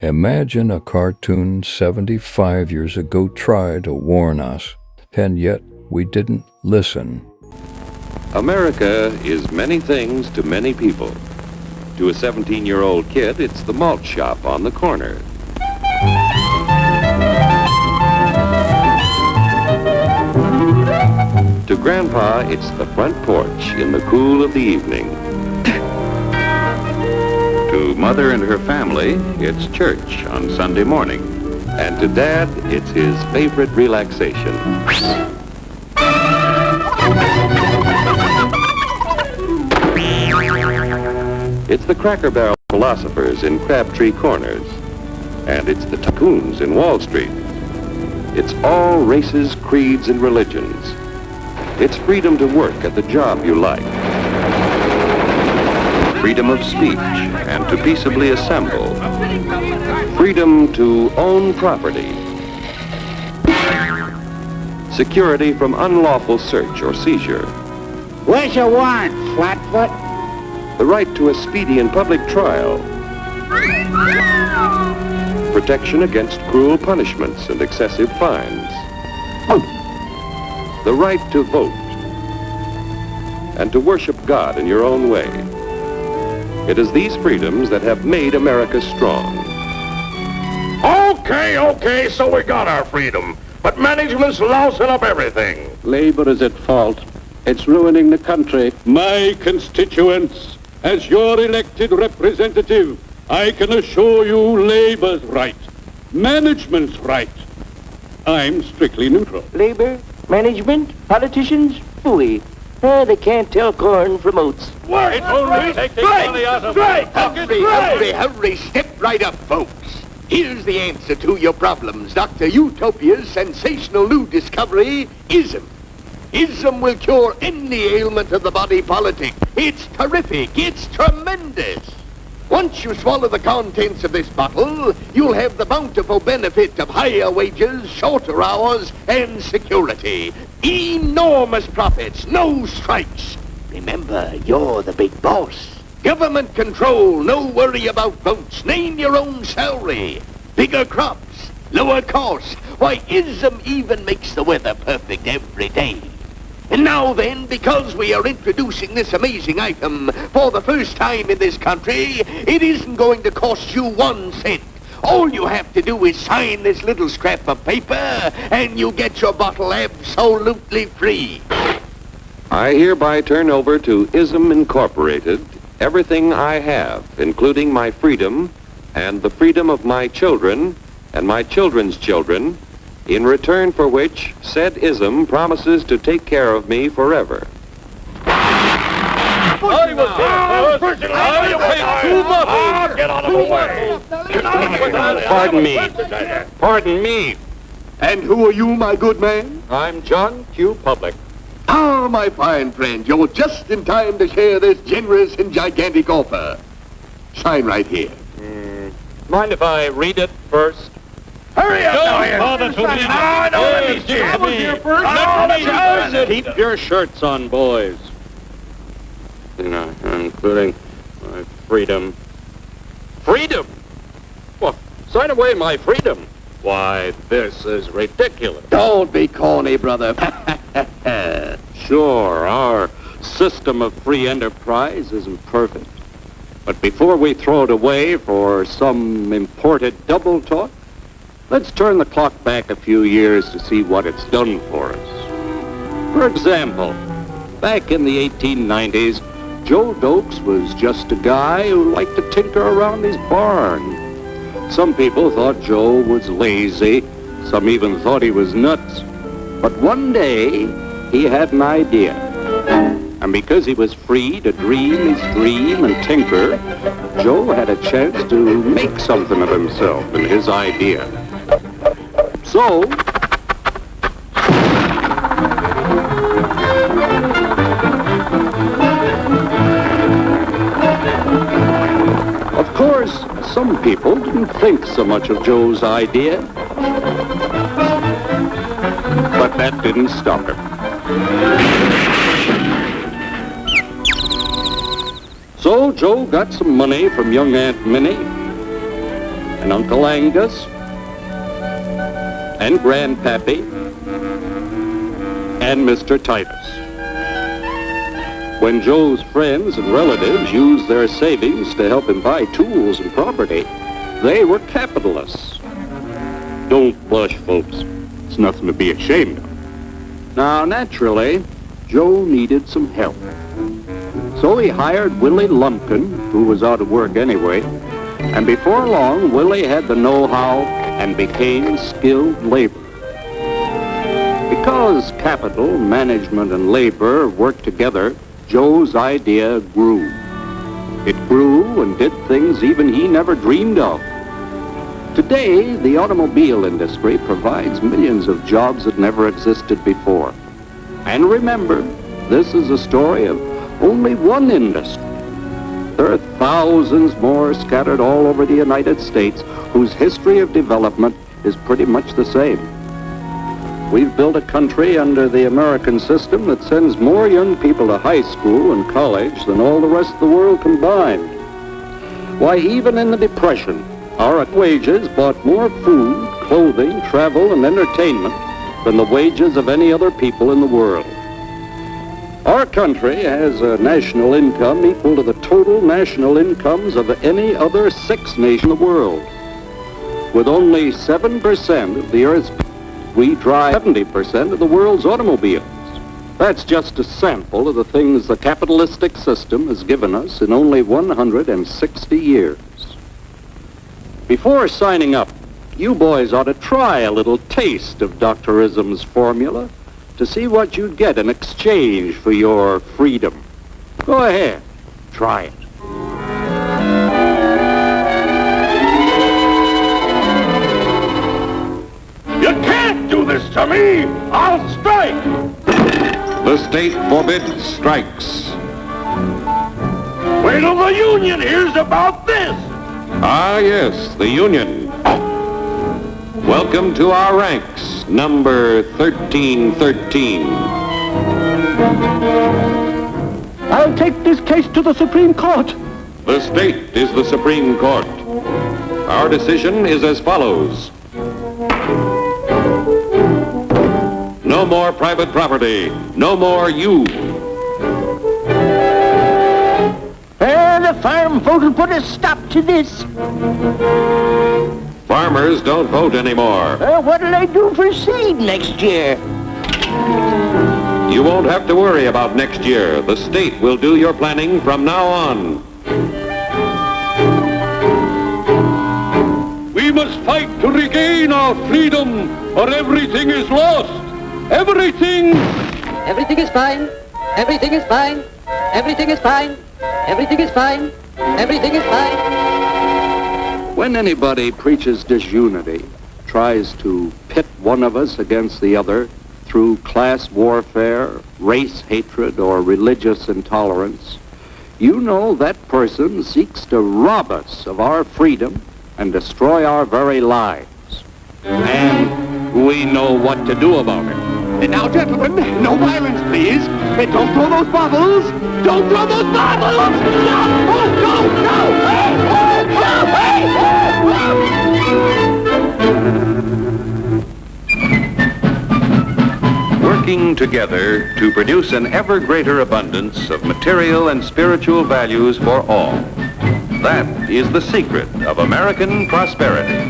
Imagine a cartoon 75 years ago tried to warn us, and yet we didn't listen. America is many things to many people. To a 17-year-old kid, it's the malt shop on the corner. To Grandpa, it's the front porch in the cool of the evening. To Mother and her family, it's church on Sunday morning. And to Dad, it's his favorite relaxation. It's the Cracker Barrel philosophers in Crabtree Corners. And it's the tycoons in Wall Street. It's all races, creeds, and religions. It's freedom to work at the job you like. Freedom of speech and to peaceably assemble. Freedom to own property. Security from unlawful search or seizure. What's your warrant, Flatfoot? The right to a speedy and public trial. Protection against cruel punishments and excessive fines. The right to vote. And to worship God in your own way. It is these freedoms that have made America strong. Okay, so we got our freedom. But management's lousing up everything. Labor is at fault. It's ruining the country. My constituents, as your elected representative, I can assure you Labor's right. Management's right. I'm strictly neutral. Labor, management, politicians, phooey. They can't tell corn from oats. It's only taking money out of Hurry, step right up, folks. Here's the answer to your problems. Dr. Utopia's sensational new discovery, ISM. ISM will cure any ailment of the body politic. It's terrific. It's tremendous. Once you swallow the contents of this bottle, you'll have the bountiful benefit of higher wages, shorter hours, and security. Enormous profits, no strikes. Remember, you're the big boss. Government control, no worry about votes. Name your own salary. Bigger crops, lower costs. Why, ISM even makes the weather perfect every day. And now then, because we are introducing this amazing item for the first time in this country, it isn't going to cost you 1 cent. All you have to do is sign this little scrap of paper, and you get your bottle absolutely free. I hereby turn over to ISM Incorporated everything I have, including my freedom and the freedom of my children and my children's children, in return for which said ISM promises to take care of me forever. Get out of the way. Pardon me. And who are you, my good man? I'm John Q. Public. Ah, my fine friend, you're just in time to share this generous and gigantic offer. Sign right here. Mind if I read it first? Hurry up, Keep your shirts on, boys. Including my freedom. Freedom? Well, sign away my freedom. Why, this is ridiculous. Don't be corny, brother. Sure, our system of free enterprise isn't perfect. But before we throw it away for some imported double talk, let's turn the clock back a few years to see what it's done for us. For example, back in the 1890s, Joe Dokes was just a guy who liked to tinker around his barn. Some people thought Joe was lazy. Some even thought he was nuts. But one day, he had an idea. And because he was free to dream his dream and tinker, Joe had a chance to make something of himself and his idea. So, of course, some people didn't think so much of Joe's idea. But that didn't stop him. So Joe got some money from young Aunt Minnie and Uncle Angus, and Grandpappy, and Mr. Titus. When Joe's friends and relatives used their savings to help him buy tools and property, they were capitalists. Don't blush, folks. It's nothing to be ashamed of. Now, naturally, Joe needed some help. So he hired Willie Lumpkin, who was out of work anyway, and before long, Willie had the know-how and became skilled labor. Because capital, management, and labor worked together, Joe's idea grew. It grew and did things even he never dreamed of. Today, the automobile industry provides millions of jobs that never existed before. And remember, this is a story of only one industry. There are thousands more scattered all over the United States whose history of development is pretty much the same. We've built a country under the American system that sends more young people to high school and college than all the rest of the world combined. Why, even in the Depression, our wages bought more food, clothing, travel, and entertainment than the wages of any other people in the world. Our country has a national income equal to the total national incomes of any other 6 nations in the world. With only 7% of the Earth's people, we drive 70% of the world's automobiles. That's just a sample of the things the capitalistic system has given us in only 160 years. Before signing up, you boys ought to try a little taste of Dr. Ism's formula to see what you'd get in exchange for your freedom. Go ahead, try it. You can't do this to me! I'll strike! The state forbids strikes. Wait till the union hears about this! Ah, yes, the Union. Welcome to our ranks, number 1313. I'll take this case to the Supreme Court. The state is the Supreme Court. Our decision is as follows. No more private property. No more you. The farm vote will put a stop to this. Farmers don't vote anymore. What'll they do for seed next year? You won't have to worry about next year. The state will do your planning from now on. We must fight to regain our freedom, or everything is lost. Everything! Everything is fine. Everything is fine. Everything is fine. Everything is fine. Everything is fine. When anybody preaches disunity, tries to pit one of us against the other through class warfare, race hatred, or religious intolerance, you know that person seeks to rob us of our freedom and destroy our very lives. And we know what to do about it. And now, gentlemen, no violence, please. And don't throw those bottles. Don't throw those bottles! No! Oh, no! No! Hey! Oh, hey! Working together to produce an ever greater abundance of material and spiritual values for all. That is the secret of American prosperity.